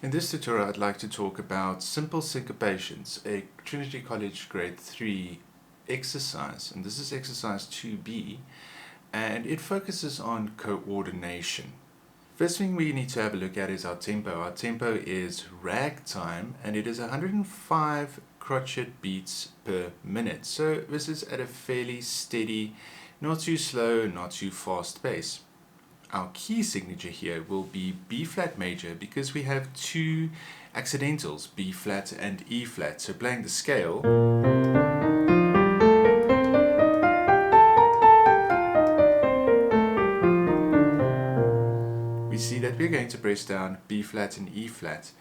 In this tutorial, I'd like to talk about Simple Syncopations, a Trinity College Grade 3 exercise, and this is exercise 2B, and it focuses on coordination. First thing we need to have a look at is our tempo. Our tempo is ragtime, and it is 105 crotchet beats per minute. So this is at a fairly steady, not too slow, not too fast pace. Our key signature here will be B flat major because we have two accidentals, B flat and E flat. So playing the scale, we see that we're going to press down B flat and E flat.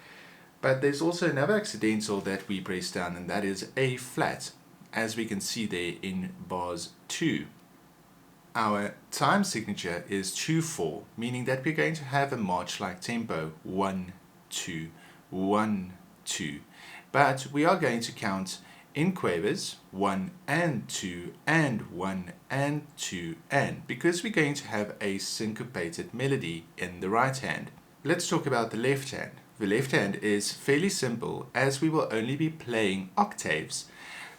But there's also another accidental that we press down, and that is A flat, as we can see there in bars 2. Our time signature is 2-4, meaning that we're going to have a march-like tempo, 1, 2, 1, 2. But we are going to count in quavers, 1 and 2 and 1 and 2 and, because we're going to have a syncopated melody in the right hand. Let's talk about the left hand. The left hand is fairly simple as we will only be playing octaves.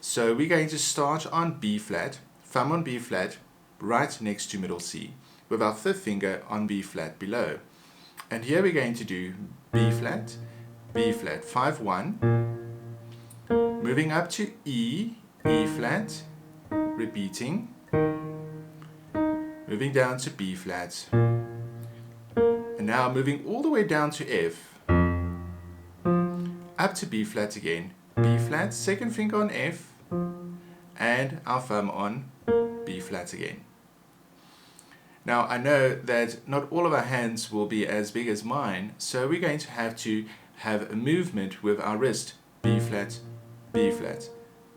So we're going to start on B flat, thumb on B flat, right next to middle C, with our fifth finger on B flat below. And here we're going to do B flat, 5-1, moving up to E, E flat, repeating, moving down to B flat, and now moving all the way down to F, up to B flat again, B flat, second finger on F, and our thumb on B flat again. Now I know that not all of our hands will be as big as mine, so we're going to have a movement with our wrist. B flat, B flat,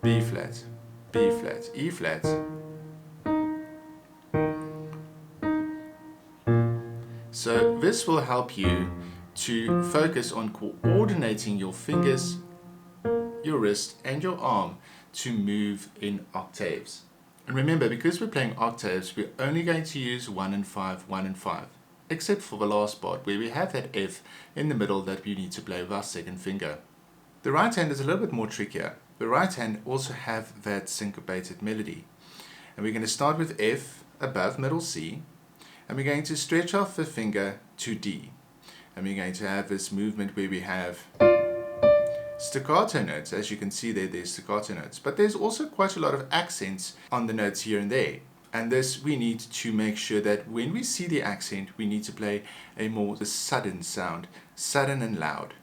B flat, B flat, E flat. So this will help you to focus on coordinating your fingers, your wrist and your arm to move in octaves. And remember, because we're playing octaves, we're only going to use 1 and 5, 1 and 5, except for the last part where we have that F in the middle that we need to play with our second finger. The right hand is a little bit more trickier. The right hand also have that syncopated melody. And we're going to start with F above middle C, and we're going to stretch our fifth finger to D. And we're going to have this movement where we have staccato notes. As you can see there, there's staccato notes, but there's also quite a lot of accents on the notes here and there. And this, we need to make sure that when we see the accent, we need to play a more sudden sound, sudden and loud.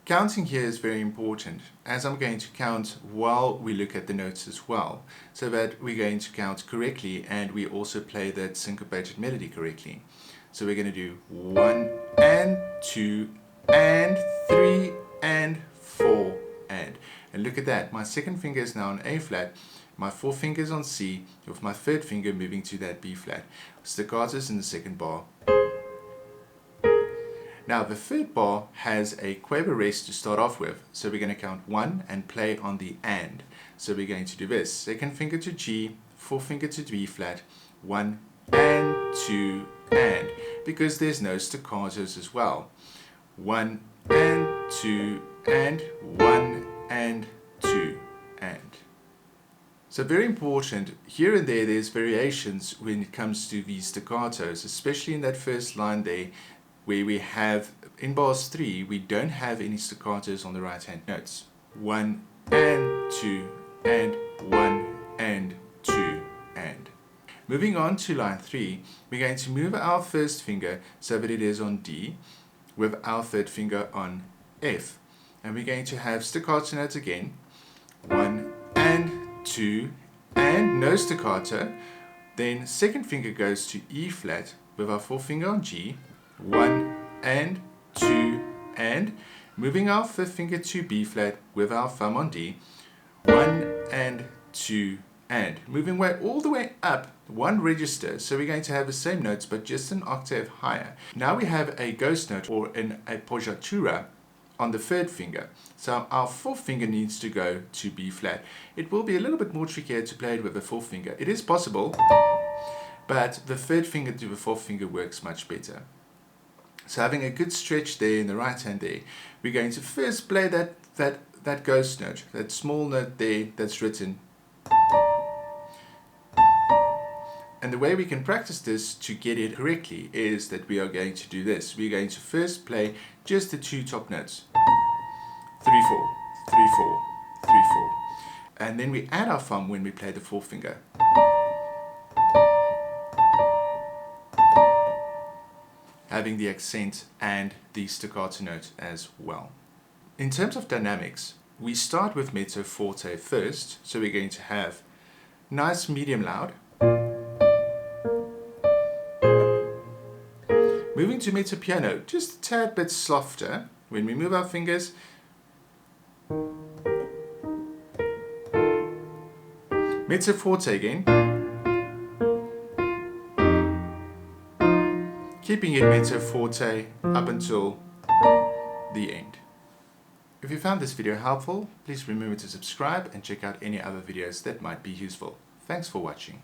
Counting here is very important, as I'm going to count while we look at the notes as well, so that we're going to count correctly and we also play that syncopated melody correctly. So we're going to do 1 and 2 and 3 and 4 and look at that, my second finger is now on A flat, my fourth finger is on C, with my third finger moving to that B flat. Staccatos in the second bar. Now the third bar has a quaver rest to start off with, so we're going to count 1 and play on the and. So we're going to do this, second finger to G, fourth finger to B flat, 1 and 2 and, because there's no staccatos as well. 1 and 2 and 1 and 2 and. So very important, here and there's variations when it comes to these staccatos, especially in that first line there, where we have, in bars 3, we don't have any staccatos on the right hand notes. 1 and 2 and 1 and 2 and. Moving on to line 3, we're going to move our first finger so that it is on D, with our third finger on F. And we're going to have staccato notes again, 1 and 2 and no staccato. Then second finger goes to E flat with our fourth finger on G, 1 and 2 and moving our fifth finger to B flat with our thumb on D, 1 and 2 and. Moving all the way up one register, so we're going to have the same notes but just an octave higher. Now we have a ghost note or an appoggiatura on the third finger. So our fourth finger needs to go to B flat. It will be a little bit more trickier to play it with the fourth finger. It is possible, but the third finger to the fourth finger works much better. So having a good stretch there in the right hand there, we're going to first play that ghost note, that small note there that's written. And the way we can practice this to get it correctly is that we are going to do this. We're going to first play just the two top notes. 3, 4, 3, 4, 3, 4. And then we add our thumb when we play the fourth finger. Having the accent and the staccato note as well. In terms of dynamics, we start with mezzo forte first, so we're going to have nice medium loud. Moving to mezzo piano, just a tad bit softer when we move our fingers. Mezzo forte again. Keeping it mezzo forte up until the end. If you found this video helpful, please remember to subscribe and check out any other videos that might be useful. Thanks for watching.